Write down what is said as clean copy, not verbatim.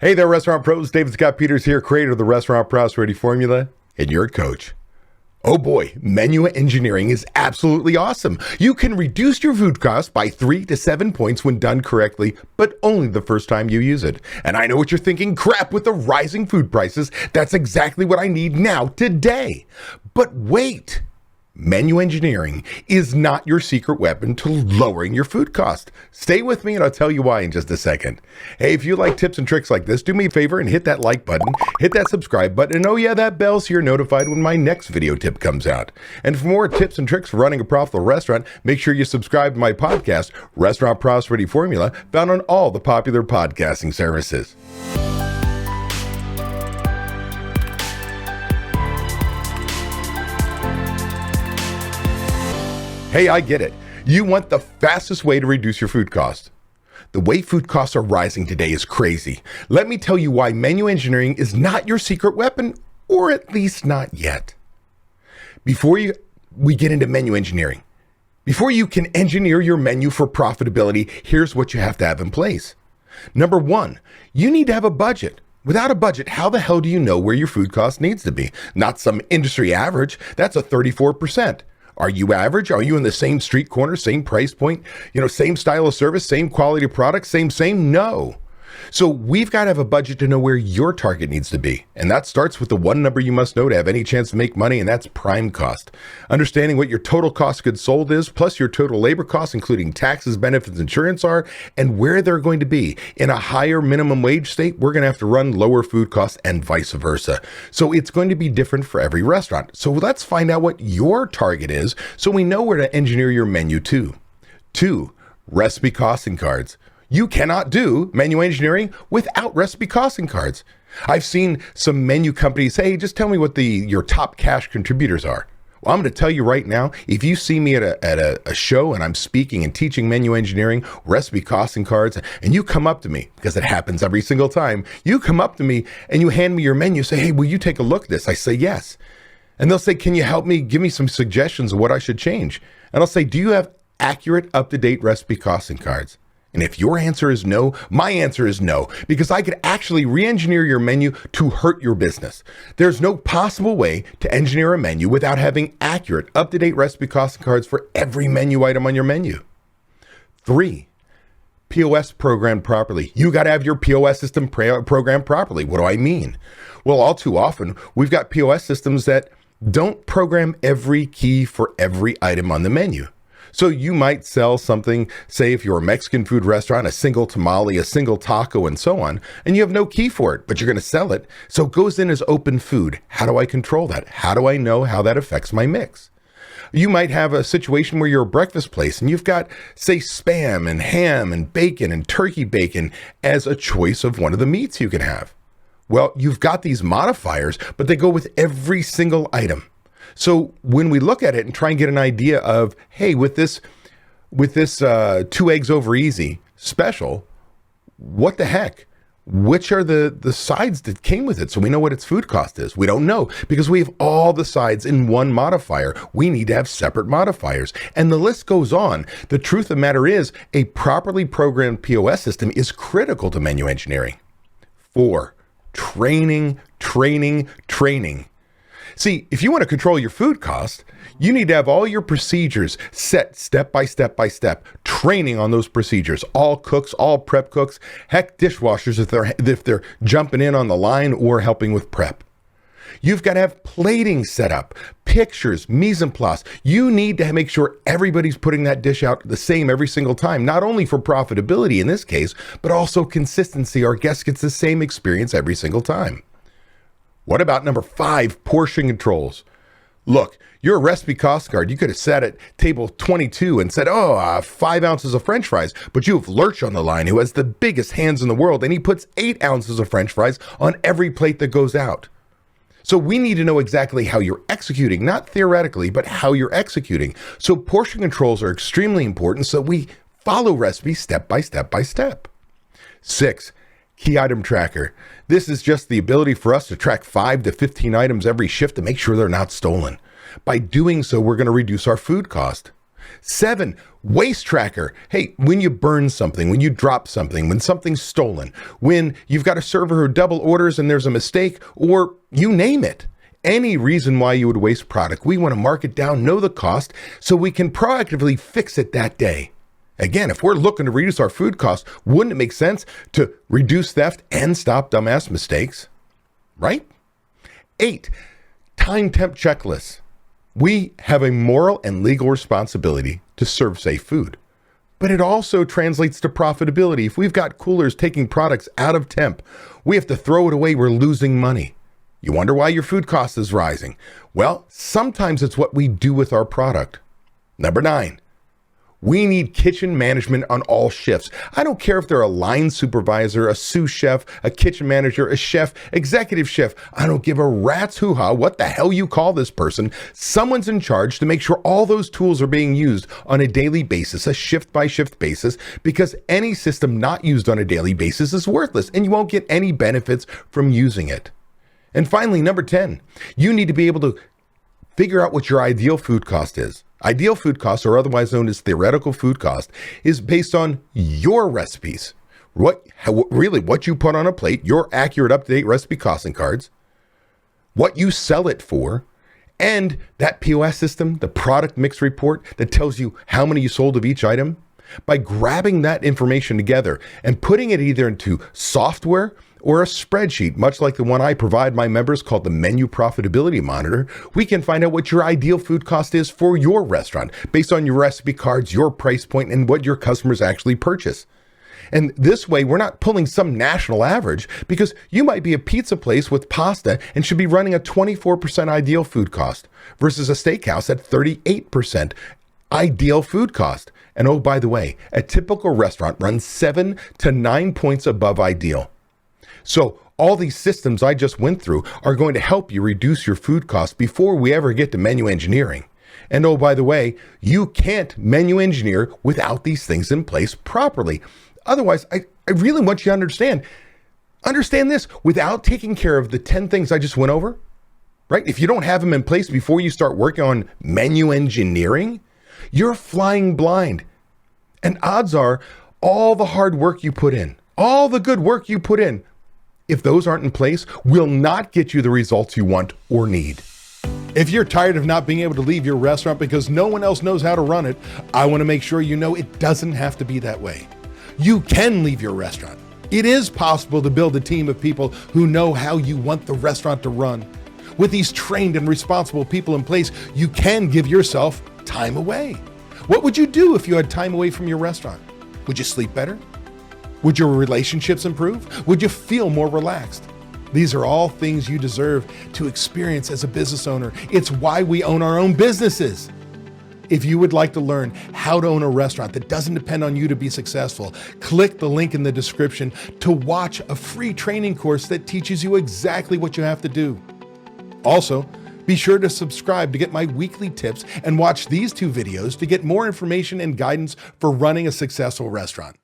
Hey there, restaurant pros. David Scott Peters here, creator of the Restaurant Prosperity Formula, and your coach. Oh boy, menu engineering is absolutely awesome. You can reduce your food costs by 3 to 7 points when done correctly, but only the first time you use it. And I know what you're thinking, crap, with the rising food prices, that's exactly what I need now, today. But wait. Menu engineering is not your secret weapon to lowering your food cost. Stay with me and I'll tell you why in just a second. Hey, if you like tips and tricks like this, do me a favor and hit that like button, hit that subscribe button, and oh yeah, that bell so you're notified when my next video tip comes out. And for more tips and tricks for running a profitable restaurant, make sure you subscribe to my podcast, Restaurant Prosperity Formula, found on all the popular podcasting services. Hey, I get it. You want the fastest way to reduce your food cost. The way food costs are rising today is crazy. Let me tell you why menu engineering is not your secret weapon, or at least not yet. Before we get into menu engineering, before you can engineer your menu for profitability, here's what you have to have in place. Number one, you need to have a budget. Without a budget, how the hell do you know where your food cost needs to be? Not some industry average. That's a 34%. Are you average? Are you in the same street corner, same price point, same style of service, same quality of product, same? No. So we've got to have a budget to know where your target needs to be. And that starts with the one number you must know to have any chance to make money, and that's prime cost. Understanding what your total cost of goods sold is, plus your total labor costs, including taxes, benefits, insurance are, and where they're going to be. In a higher minimum wage state, we're going to have to run lower food costs and vice versa. So it's going to be different for every restaurant. So let's find out what your target is so we know where to engineer your menu to. 2, recipe costing cards. You cannot do menu engineering without recipe costing cards. I've seen some menu companies say, hey, just tell me what your top cash contributors are. Well, I'm going to tell you right now, if you see me at a show and I'm speaking and teaching menu engineering, recipe costing cards, and you come up to me, because it happens every single time, you come up to me and you hand me your menu, say, hey, will you take a look at this? I say, yes. And they'll say, can you help me, give me some suggestions of what I should change? And I'll say, do you have accurate, up-to-date recipe costing cards? And if your answer is no, my answer is no, because I could actually re-engineer your menu to hurt your business. There's no possible way to engineer a menu without having accurate, up-to-date recipe costing cards for every menu item on your menu. 3, POS programmed properly. You got to have your POS system programmed properly. What do I mean? Well, all too often, we've got POS systems that don't program every key for every item on the menu. So you might sell something, say if you're a Mexican food restaurant, a single tamale, a single taco, and so on, and you have no key for it, but you're going to sell it. So it goes in as open food. How do I control that? How do I know how that affects my mix? You might have a situation where you're a breakfast place and you've got, say, Spam and ham and bacon and turkey bacon as a choice of one of the meats you can have. Well, you've got these modifiers, but they go with every single item. So when we look at it and try and get an idea of, hey, with this 2 eggs over easy special, what the heck? Which are the sides that came with it? So we know what its food cost is. We don't know because we have all the sides in one modifier. We need to have separate modifiers. And the list goes on. The truth of the matter is a properly programmed POS system is critical to menu engineering. 4, training. See, if you want to control your food cost, you need to have all your procedures set step by step by step, training on those procedures. All cooks, all prep cooks, heck, dishwashers if they're jumping in on the line or helping with prep. You've got to have plating set up, pictures, mise en place. You need to make sure everybody's putting that dish out the same every single time, not only for profitability in this case, but also consistency. Our guest gets the same experience every single time. What about number 5, portion controls? Look, your recipe cost card, you could have sat at table 22 and said, 5 ounces of French fries, but you have Lurch on the line who has the biggest hands in the world, and he puts 8 ounces of French fries on every plate that goes out. So we need to know exactly how you're executing, not theoretically, but how you're executing. So portion controls are extremely important so we follow recipes step by step by step. 6, key item tracker. This is just the ability for us to track 5 to 15 items every shift to make sure they're not stolen. By doing so, we're going to reduce our food cost. 7, waste tracker. Hey, when you burn something, when you drop something, when something's stolen, when you've got a server who double orders and there's a mistake, or you name it. Any reason why you would waste product, we want to mark it down, know the cost, so we can proactively fix it that day. Again, if we're looking to reduce our food costs, wouldn't it make sense to reduce theft and stop dumbass mistakes? Right? 8, time temp checklists. We have a moral and legal responsibility to serve safe food, but it also translates to profitability. If we've got coolers taking products out of temp, we have to throw it away. We're losing money. You wonder why your food cost is rising? Well, sometimes it's what we do with our product. Number 9, we need kitchen management on all shifts. I don't care if they're a line supervisor, a sous chef, a kitchen manager, a chef, executive chef. I don't give a rat's hoo-ha what the hell you call this person. Someone's in charge to make sure all those tools are being used on a daily basis, a shift-by-shift basis, because any system not used on a daily basis is worthless and you won't get any benefits from using it. And finally, number 10, you need to be able to figure out what your ideal food cost is. Ideal food cost, or otherwise known as theoretical food cost, is based on your recipes. What you put on a plate, your accurate, up-to-date recipe costing cards, what you sell it for, and that POS system, the product mix report that tells you how many you sold of each item. By grabbing that information together and putting it either into software or a spreadsheet, much like the one I provide my members called the Menu Profitability Monitor, we can find out what your ideal food cost is for your restaurant based on your recipe cards, your price point, and what your customers actually purchase. And this way, we're not pulling some national average, because you might be a pizza place with pasta and should be running a 24% ideal food cost versus a steakhouse at 38% ideal food cost. And oh, by the way, a typical restaurant runs 7 to 9 points above ideal. So all these systems I just went through are going to help you reduce your food costs before we ever get to menu engineering. And oh, by the way, you can't menu engineer without these things in place properly. Otherwise, I really want you to understand this, without taking care of the 10 things I just went over, right? If you don't have them in place before you start working on menu engineering, you're flying blind. And odds are all the hard work you put in, all the good work you put in, if those aren't in place, will not get you the results you want or need. If you're tired of not being able to leave your restaurant because no one else knows how to run it, I want to make sure you know it doesn't have to be that way. You can leave your restaurant. It is possible to build a team of people who know how you want the restaurant to run. With these trained and responsible people in place, you can give yourself time away. What would you do if you had time away from your restaurant? Would you sleep better? Would your relationships improve? Would you feel more relaxed? These are all things you deserve to experience as a business owner. It's why we own our own businesses. If you would like to learn how to own a restaurant that doesn't depend on you to be successful, click the link in the description to watch a free training course that teaches you exactly what you have to do. Also, be sure to subscribe to get my weekly tips and watch these 2 videos to get more information and guidance for running a successful restaurant.